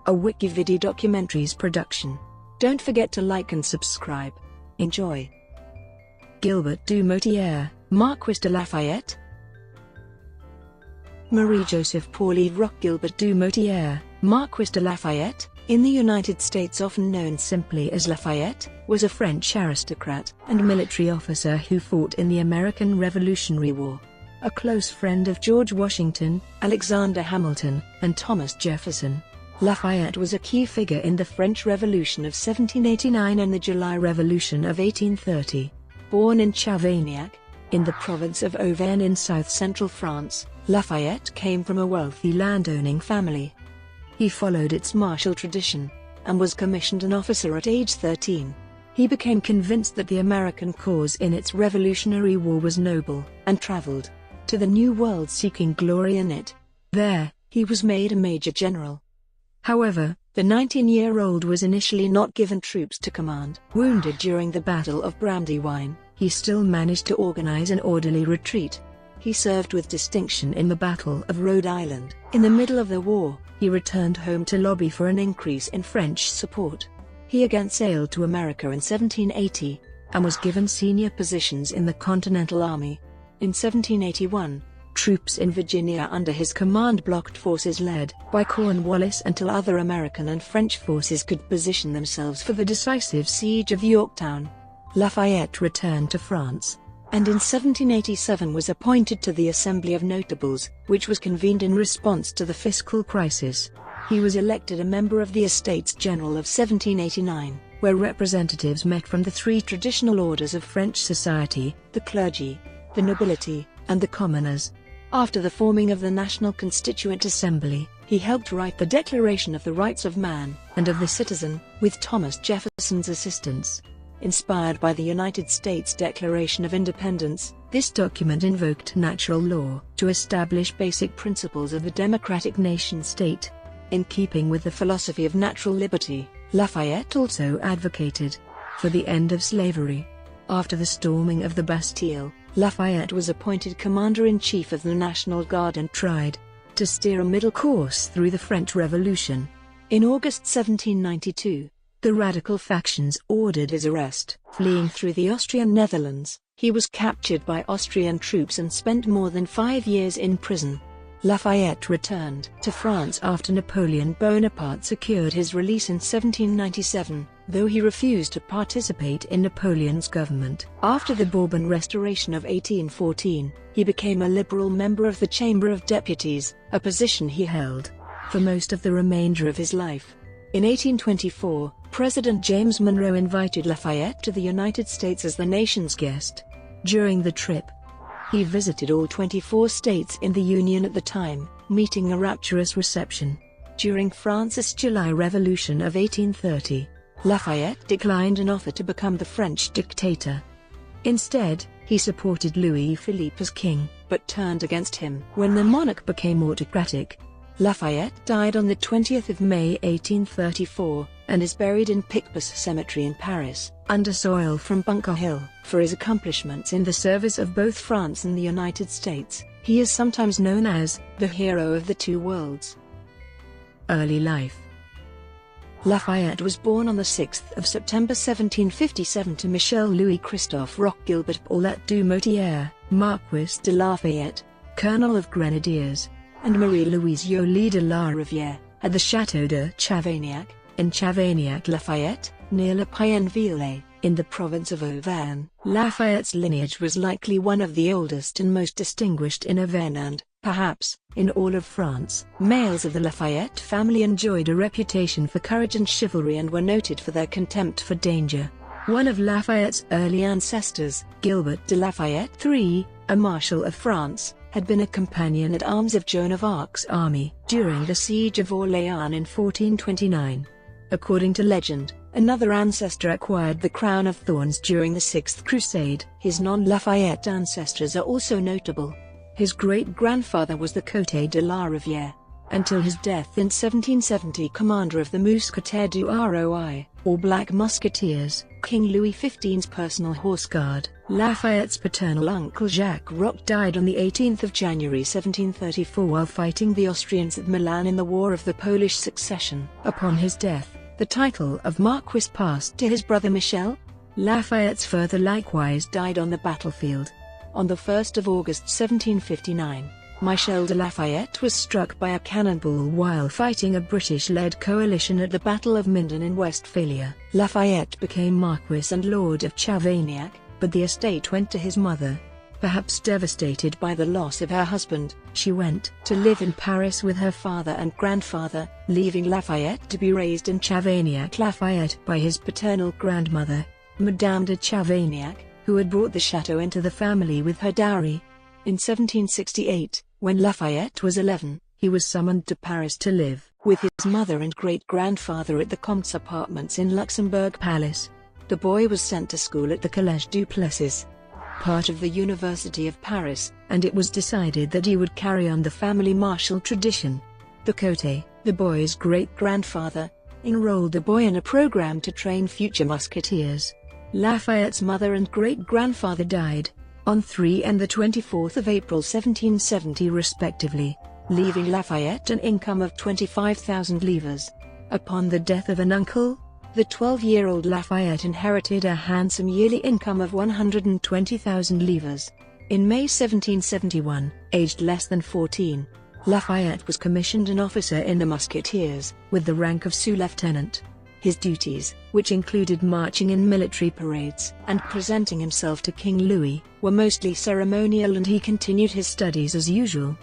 a WikiVidi documentaries production. Don't forget to like and subscribe. Enjoy. Gilbert du Motier, Marquis de Lafayette. Marie-Joseph Paul Yves Roch Gilbert du Motier, Marquis de Lafayette, in the United States often known simply as Lafayette, was a French aristocrat and military officer who fought in the American Revolutionary War. A close friend of George Washington, Alexander Hamilton, and Thomas Jefferson, Lafayette was a key figure in the French Revolution of 1789 and the July Revolution of 1830. Born in Chavaniac, in the province of Auvergne in south-central France, Lafayette came from a wealthy landowning family. He followed its martial tradition, and was commissioned an officer at age 13. He became convinced that the American cause in its Revolutionary War was noble, and traveled to the New World seeking glory in it. There, he was made a major general. However, the 19-year-old was initially not given troops to command. Wounded during the Battle of Brandywine, he still managed to organize an orderly retreat. He served with distinction in the Battle of Rhode Island. In the middle of the war, he returned home to lobby for an increase in French support. He again sailed to America in 1780, and was given senior positions in the Continental Army. In 1781, troops in Virginia under his command blocked forces led by Cornwallis until other American and French forces could position themselves for the decisive siege of Yorktown. Lafayette returned to France, and in 1787 was appointed to the Assembly of Notables, which was convened in response to the fiscal crisis. He was elected a member of the Estates General of 1789, where representatives met from the three traditional orders of French society: the clergy, the nobility, and the commoners. After the forming of the National Constituent Assembly, he helped write the Declaration of the Rights of Man and of the Citizen, with Thomas Jefferson's assistance. Inspired by the United States Declaration of Independence, this document invoked natural law to establish basic principles of the democratic nation-state. In keeping with the philosophy of natural liberty, Lafayette also advocated for the end of slavery. After the storming of the Bastille, Lafayette was appointed Commander-in-Chief of the National Guard and tried to steer a middle course through the French Revolution. In August 1792, the radical factions ordered his arrest. Fleeing through the Austrian Netherlands, he was captured by Austrian troops and spent more than 5 years in prison. Lafayette returned to France after Napoleon Bonaparte secured his release in 1797, though he refused to participate in Napoleon's government. After the Bourbon Restoration of 1814, he became a liberal member of the Chamber of Deputies, a position he held for most of the remainder of his life. In 1824, President James Monroe invited Lafayette to the United States as the nation's guest. During the trip, he visited all 24 states in the Union at the time, meeting a rapturous reception. During France's July Revolution of 1830, Lafayette declined an offer to become the French dictator. Instead, he supported Louis-Philippe as king, but turned against him when the monarch became autocratic. Lafayette died on the 20th of May 1834, and is buried in Picpus Cemetery in Paris, under soil from Bunker Hill. For his accomplishments in the service of both France and the United States, he is sometimes known as the hero of the two worlds. Early life. Lafayette was born on the 6th of September 1757 to Michel Louis Christophe Roch Gilbert Paulette du Motier, Marquis de Lafayette, Colonel of Grenadiers, and Marie-Louise Jolie de la Rivière, at the Château de Chavaniac, in Chavaniac-Lafayette, near La Payenville, in the province of Auvergne. Lafayette's lineage was likely one of the oldest and most distinguished in Auvergne and, perhaps, in all of France. Males of the Lafayette family enjoyed a reputation for courage and chivalry and were noted for their contempt for danger. One of Lafayette's early ancestors, Gilbert de Lafayette III, a Marshal of France, had been a companion at arms of Joan of Arc's army during the siege of Orléans in 1429. According to legend, another ancestor acquired the crown of thorns during the Sixth Crusade. His non-Lafayette ancestors are also notable. His great-grandfather was the Comte de la Rivière, Until his death in 1770, commander of the Mousquetaires du Roi, or Black Musketeers, King Louis XV's personal horse guard. Lafayette's paternal uncle Jacques Roch died on 18 January 1734 while fighting the Austrians at Milan in the War of the Polish Succession. Upon his death, the title of Marquis passed to his brother Michel. Lafayette's father likewise died on the battlefield. On 1 August 1759, Michel de Lafayette was struck by a cannonball while fighting a British-led coalition at the Battle of Minden in Westphalia. Lafayette became Marquis and Lord of Chavaniac, but the estate went to his mother. Perhaps devastated by the loss of her husband, she went to live in Paris with her father and grandfather, leaving Lafayette to be raised in Chavaniac Lafayette by his paternal grandmother, Madame de Chavaniac, who had brought the chateau into the family with her dowry. In 1768, when Lafayette was 11, he was summoned to Paris to live with his mother and great-grandfather at the Comte's apartments in Luxembourg Palace. The boy was sent to school at the Collège du Plessis, part of the University of Paris, and it was decided that he would carry on the family martial tradition. The Cote, the boy's great-grandfather, enrolled the boy in a program to train future musketeers. Lafayette's mother and great-grandfather died on 3 and 24 April 1770 respectively, leaving Lafayette an income of 25,000 livres. Upon the death of an uncle, the 12-year-old Lafayette inherited a handsome yearly income of 120,000 livres. In May 1771, aged less than 14, Lafayette was commissioned an officer in the Musketeers, with the rank of sous-lieutenant. His duties, which included marching in military parades and presenting himself to King Louis, were mostly ceremonial, and he continued his studies as usual.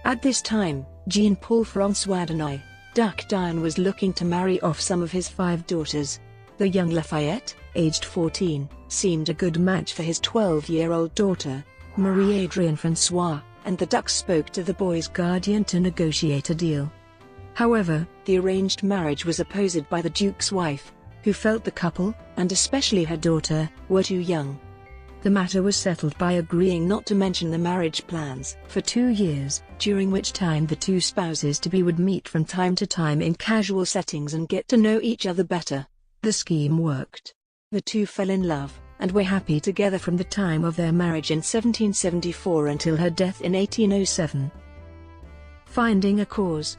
At this time, Jean-Paul François Denay, Duc d'Ion, was looking to marry off some of his 5 daughters. The young Lafayette, aged 14, seemed a good match for his 12-year-old daughter, Marie-Adrienne François, and the Duc spoke to the boy's guardian to negotiate a deal. However, the arranged marriage was opposed by the Duke's wife, who felt the couple, and especially her daughter, were too young. The matter was settled by agreeing not to mention the marriage plans for 2 years, during which time the two spouses-to-be would meet from time to time in casual settings and get to know each other better. The scheme worked. The two fell in love, and were happy together from the time of their marriage in 1774 until her death in 1807. Finding a cause.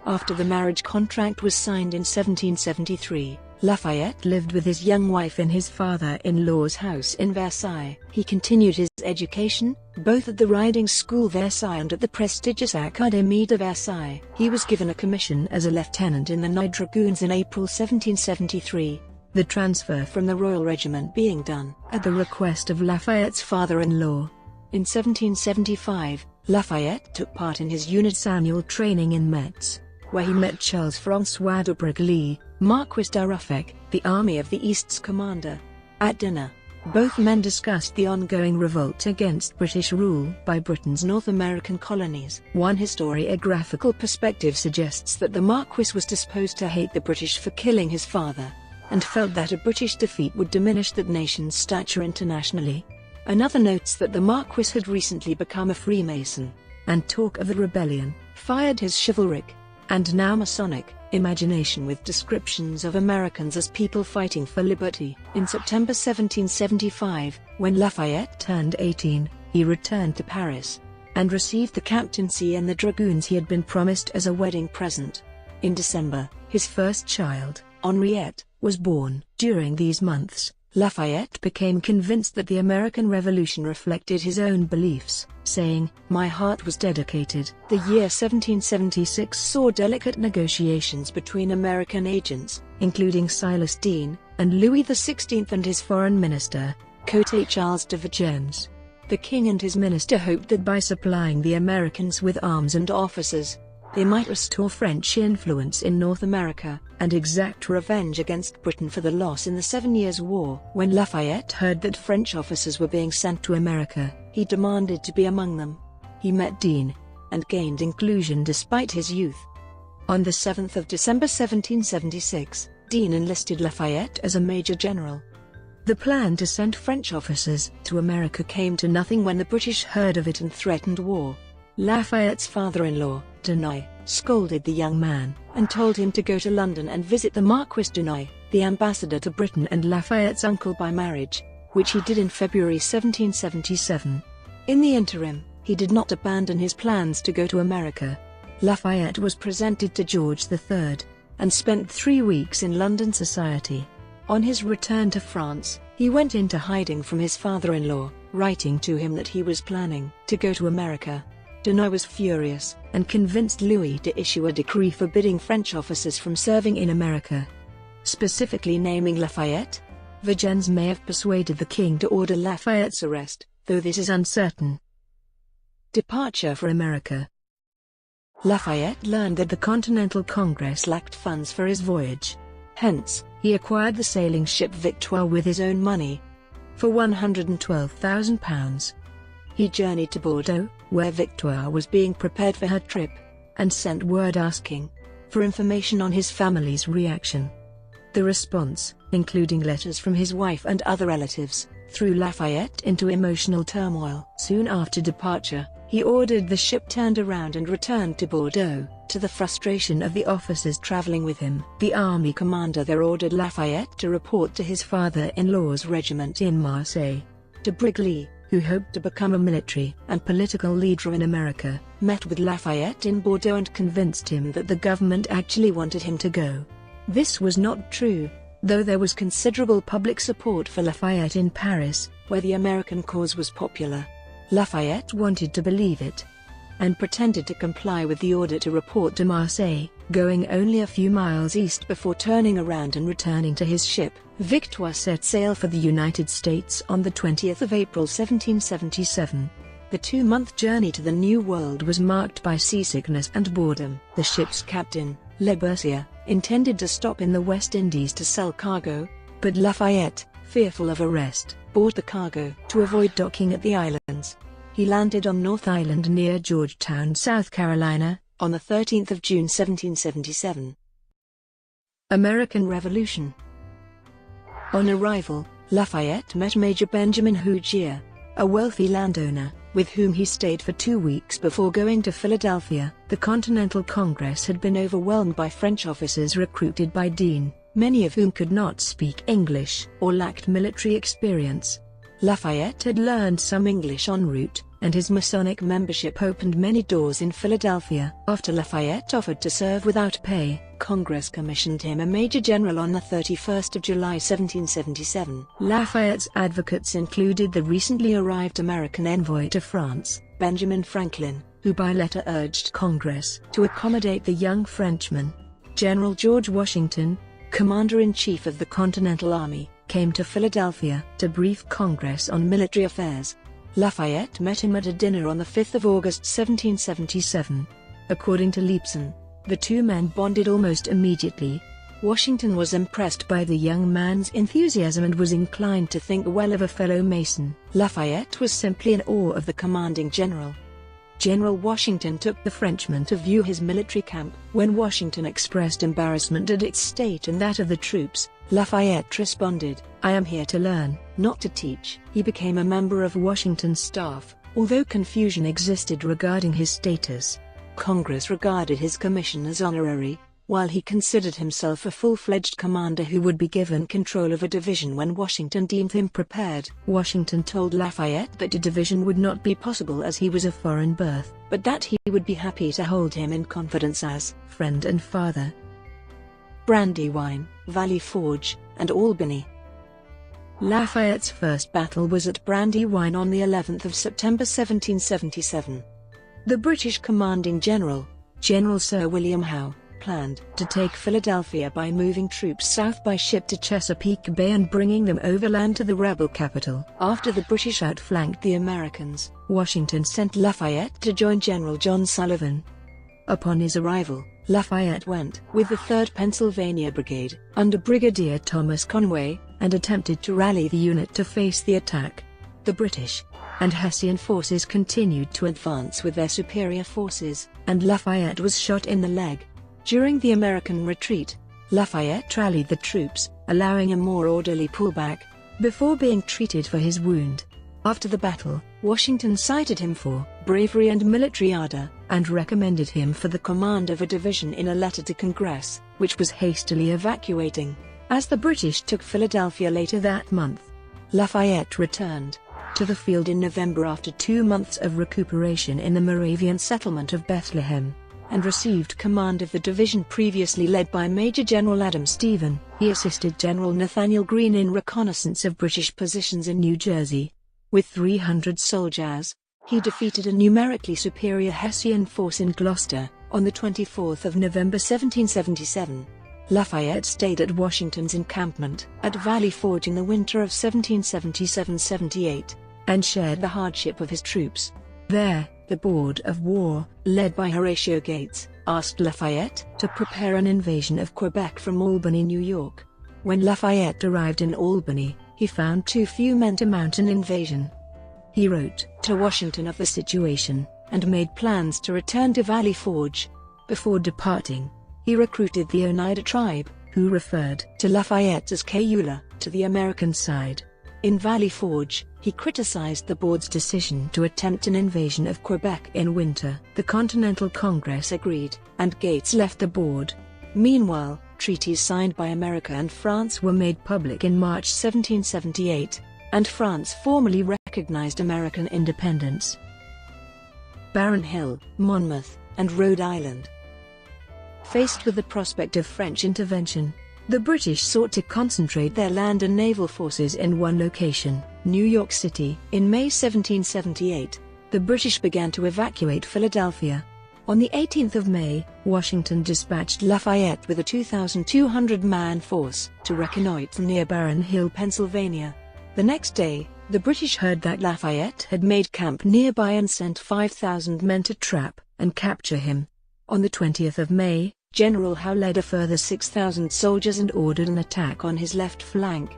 After the marriage contract was signed in 1773, Lafayette lived with his young wife in his father-in-law's house in Versailles. He continued his education, both at the riding school Versailles and at the prestigious Académie de Versailles. He was given a commission as a lieutenant in the Knight Dragoons in April 1773, the transfer from the Royal Regiment being done at the request of Lafayette's father-in-law. In 1775, Lafayette took part in his unit's annual training in Metz, where he met Charles-François de Broglie, Marquis de Ruffec, the Army of the East's commander. At dinner, both men discussed the ongoing revolt against British rule by Britain's North American colonies. One historiographical perspective suggests that the Marquis was disposed to hate the British for killing his father, and felt that a British defeat would diminish that nation's stature internationally. Another notes that the Marquis had recently become a Freemason, and talk of the rebellion fired his chivalric, and now Masonic, imagination with descriptions of Americans as people fighting for liberty. In September 1775, when Lafayette turned 18, he returned to Paris, and received the captaincy in the Dragoons he had been promised as a wedding present. In December, his first child, Henriette, was born. During these months, Lafayette became convinced that the American Revolution reflected his own beliefs, saying, "My heart was dedicated." The year 1776 saw delicate negotiations between American agents, including Silas Deane, and Louis XVI and his foreign minister, Cote Charles de Vergennes. The king and his minister hoped that by supplying the Americans with arms and officers, they might restore French influence in North America, and exact revenge against Britain for the loss in the 7 Years' War. When Lafayette heard that French officers were being sent to America, he demanded to be among them. He met Deane, and gained inclusion despite his youth. On the 7th of December 1776, Deane enlisted Lafayette as a major general. The plan to send French officers to America came to nothing when the British heard of it and threatened war. Lafayette's father-in-law, Denay scolded the young man and told him to go to London and visit the Marquis Denay, the ambassador to Britain and Lafayette's uncle by marriage, which he did in February 1777. In the interim, he did not abandon his plans to go to America. Lafayette was presented to George III, and spent 3 weeks in London society. On his return to France, he went into hiding from his father-in-law, writing to him that he was planning to go to America. Denay was furious, and convinced Louis to issue a decree forbidding French officers from serving in America, specifically naming Lafayette. Vergennes may have persuaded the king to order Lafayette's arrest, though this is uncertain. Departure for America. Lafayette learned that the Continental Congress lacked funds for his voyage. Hence, he acquired the sailing ship Victoire with his own money for £112,000. He journeyed to Bordeaux, where Victoire was being prepared for her trip, and sent word asking for information on his family's reaction. The response, including letters from his wife and other relatives, threw Lafayette into emotional turmoil. Soon after departure, he ordered the ship turned around and returned to Bordeaux, to the frustration of the officers traveling with him. The army commander there ordered Lafayette to report to his father-in-law's regiment in Marseille. De Broglie, who hoped to become a military and political leader in America, met with Lafayette in Bordeaux and convinced him that the government actually wanted him to go. This was not true, though there was considerable public support for Lafayette in Paris, where the American cause was popular. Lafayette wanted to believe it, and pretended to comply with the order to report to Marseille, going only a few miles east before turning around and returning to his ship. Victoire set sail for the United States on the 20th of April 1777. The 2-month journey to the New World was marked by seasickness and boredom. The ship's captain, Le Boursier, intended to stop in the West Indies to sell cargo, but Lafayette, fearful of arrest, bought the cargo. To avoid docking at the islands, he landed on North Island near Georgetown, South Carolina, on the 13th of June 1777. American Revolution. On arrival, Lafayette met Major Benjamin Huger, a wealthy landowner, with whom he stayed for 2 weeks before going to Philadelphia. The Continental Congress had been overwhelmed by French officers recruited by Dean, many of whom could not speak English or lacked military experience. Lafayette had learned some English en route, and his Masonic membership opened many doors in Philadelphia. After Lafayette offered to serve without pay, Congress commissioned him a Major General on the 31st of July 1777. Lafayette's advocates included the recently arrived American envoy to France, Benjamin Franklin, who by letter urged Congress to accommodate the young Frenchman. General George Washington, Commander-in-Chief of the Continental Army, came to Philadelphia to brief Congress on military affairs. Lafayette met him at a dinner on the 5th of August 1777. According to Leibson, the two men bonded almost immediately. Washington was impressed by the young man's enthusiasm and was inclined to think well of a fellow Mason. Lafayette was simply in awe of the commanding general. General Washington took the Frenchman to view his military camp. When Washington expressed embarrassment at its state and that of the troops, Lafayette responded, "I am here to learn, not to teach." He became a member of Washington's staff, although confusion existed regarding his status. Congress regarded his commission as honorary, while he considered himself a full-fledged commander who would be given control of a division when Washington deemed him prepared. Washington told Lafayette that a division would not be possible as he was of foreign birth, but that he would be happy to hold him in confidence as friend and father. Brandywine, Valley Forge, and Albany. Lafayette's first battle was at Brandywine on the 11th of September 1777. The British commanding general, General Sir William Howe, planned to take Philadelphia by moving troops south by ship to Chesapeake Bay and bringing them overland to the rebel capital. After the British outflanked the Americans, Washington sent Lafayette to join General John Sullivan. Upon his arrival, Lafayette went with the 3rd Pennsylvania Brigade, under Brigadier Thomas Conway, and attempted to rally the unit to face the attack. The British and Hessian forces continued to advance with their superior forces, and Lafayette was shot in the leg. During the American retreat, Lafayette rallied the troops, allowing a more orderly pullback, before being treated for his wound. After the battle, Washington cited him for bravery and military ardor, and recommended him for the command of a division in a letter to Congress, which was hastily evacuating, as the British took Philadelphia later that month. Lafayette returned to the field in November after 2 months of recuperation in the Moravian settlement of Bethlehem, and received command of the division previously led by Major General Adam Stephen. He assisted General Nathaniel Greene in reconnaissance of British positions in New Jersey. With 300 soldiers, he defeated a numerically superior Hessian force in Gloucester. On the 24th of November 1777, Lafayette stayed at Washington's encampment at Valley Forge in the winter of 1777-78, and shared the hardship of his troops. There, the Board of War, led by Horatio Gates, asked Lafayette to prepare an invasion of Quebec from Albany, New York. When Lafayette arrived in Albany, he found too few men to mount an invasion. He wrote to Washington of the situation, and made plans to return to Valley Forge. Before departing, he recruited the Oneida tribe, who referred to Lafayette as Cayula, to the American side. In Valley Forge, he criticized the board's decision to attempt an invasion of Quebec in winter. The Continental Congress agreed, and Gates left the board. Meanwhile, treaties signed by America and France were made public in March 1778, and France formally recognized American independence. Barren Hill, Monmouth, and Rhode Island. Faced with the prospect of French intervention, the British sought to concentrate their land and naval forces in one location, New York City. In May 1778, the British began to evacuate Philadelphia. On the 18th of May, Washington dispatched Lafayette with a 2,200-man force to reconnoitre near Barren Hill, Pennsylvania. The next day, the British heard that Lafayette had made camp nearby and sent 5,000 men to trap and capture him. On the 20th of May, General Howe led a further 6,000 soldiers and ordered an attack on his left flank.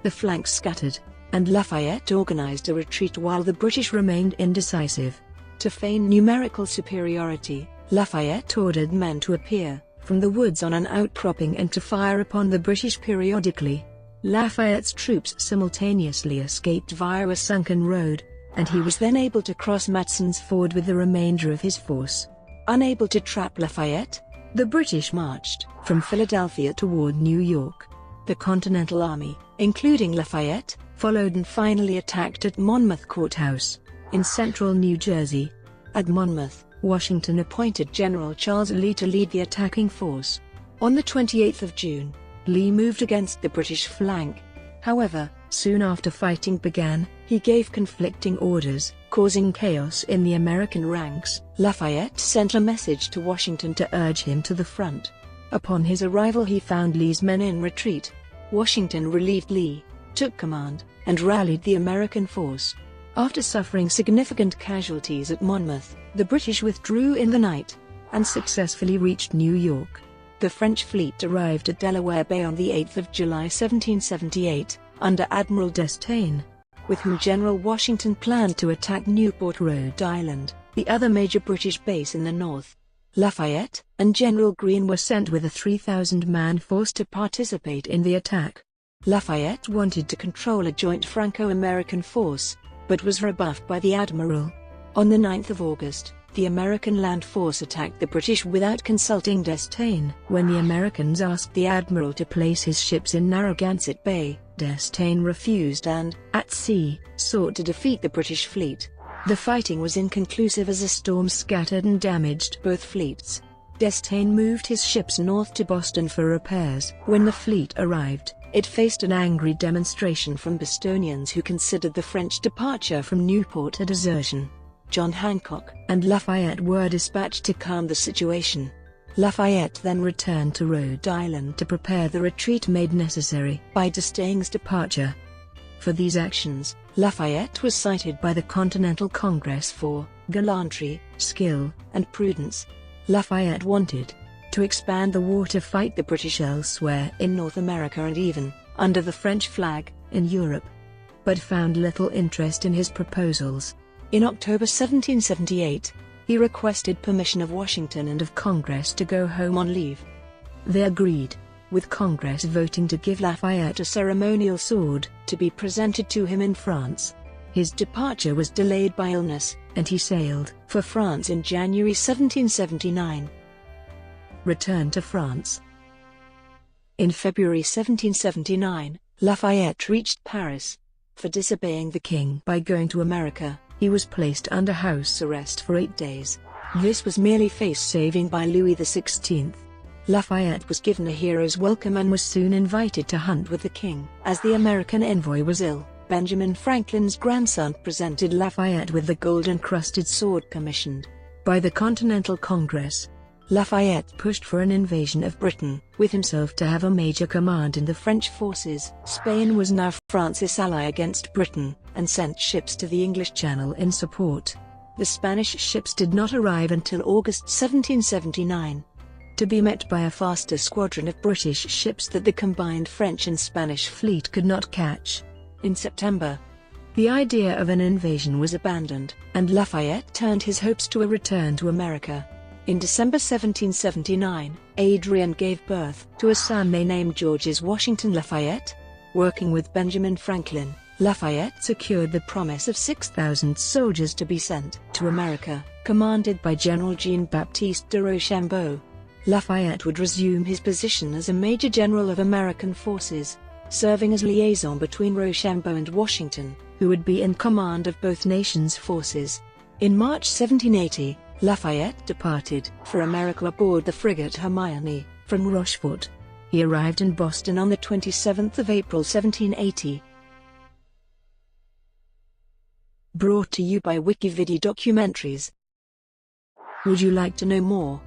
The flank scattered, and Lafayette organized a retreat while the British remained indecisive. To feign numerical superiority, Lafayette ordered men to appear from the woods on an outcropping and to fire upon the British periodically. Lafayette's troops simultaneously escaped via a sunken road, and he was then able to cross Matson's Ford with the remainder of his force. Unable to trap Lafayette, the British marched from Philadelphia toward New York. The Continental Army, including Lafayette, followed and finally attacked at Monmouth Courthouse, in central New Jersey. At Monmouth, Washington appointed General Charles Lee to lead the attacking force. On the 28th of June, Lee moved against the British flank. However, soon after fighting began, he gave conflicting orders, causing chaos in the American ranks. Lafayette sent a message to Washington to urge him to the front. Upon his arrival he found Lee's men in retreat. Washington relieved Lee, took command, and rallied the American force. After suffering significant casualties at Monmouth, the British withdrew in the night, and successfully reached New York. The French fleet arrived at Delaware Bay on the 8th of July 1778, under Admiral D'Estaing, with whom General Washington planned to attack Newport, Rhode Island, the other major British base in the north. Lafayette and General Greene were sent with a 3,000-man force to participate in the attack. Lafayette wanted to control a joint Franco-American force, but was rebuffed by the Admiral. On the 9th of August, the American land force attacked the British without consulting D'Estaing. When the Americans asked the Admiral to place his ships in Narragansett Bay, D'Estaing refused and, at sea, sought to defeat the British fleet. The fighting was inconclusive as a storm scattered and damaged both fleets. D'Estaing moved his ships north to Boston for repairs. When the fleet arrived, it faced an angry demonstration from Bostonians who considered the French departure from Newport a desertion. John Hancock and Lafayette were dispatched to calm the situation. Lafayette then returned to Rhode Island to prepare the retreat made necessary by D'Estaing's departure. For these actions, Lafayette was cited by the Continental Congress for gallantry, skill, and prudence. Lafayette wanted to expand the war to fight the British elsewhere in North America and even, under the French flag, in Europe, but found little interest in his proposals. In October 1778, he requested permission of Washington and of Congress to go home on leave. They agreed, with Congress voting to give Lafayette a ceremonial sword to be presented to him in France. His departure was delayed by illness, and he sailed for France in January 1779. Return to France. In February 1779, Lafayette reached Paris. For disobeying the king by going to America, he was placed under house arrest for 8 days. This was merely face-saving by Louis XVI. Lafayette was given a hero's welcome and was soon invited to hunt with the king. As the American envoy was ill, Benjamin Franklin's grandson presented Lafayette with the gold-encrusted sword commissioned by the Continental Congress. Lafayette pushed for an invasion of Britain, with himself to have a major command in the French forces. Spain was now France's ally against Britain, and sent ships to the English Channel in support. The Spanish ships did not arrive until August 1779, to be met by a faster squadron of British ships that the combined French and Spanish fleet could not catch. In September, the idea of an invasion was abandoned, and Lafayette turned his hopes to a return to America. In December 1779, Adrian gave birth to a son named George Washington Lafayette. Working with Benjamin Franklin, Lafayette secured the promise of 6,000 soldiers to be sent to America, commanded by General Jean-Baptiste de Rochambeau. Lafayette would resume his position as a major general of American forces, serving as liaison between Rochambeau and Washington, who would be in command of both nations' forces. In March 1780, Lafayette departed for America aboard the frigate Hermione from Rochefort. He arrived in Boston on the 27th of April 1780. Brought to you by WikiVidi Documentaries. Would you like to know more?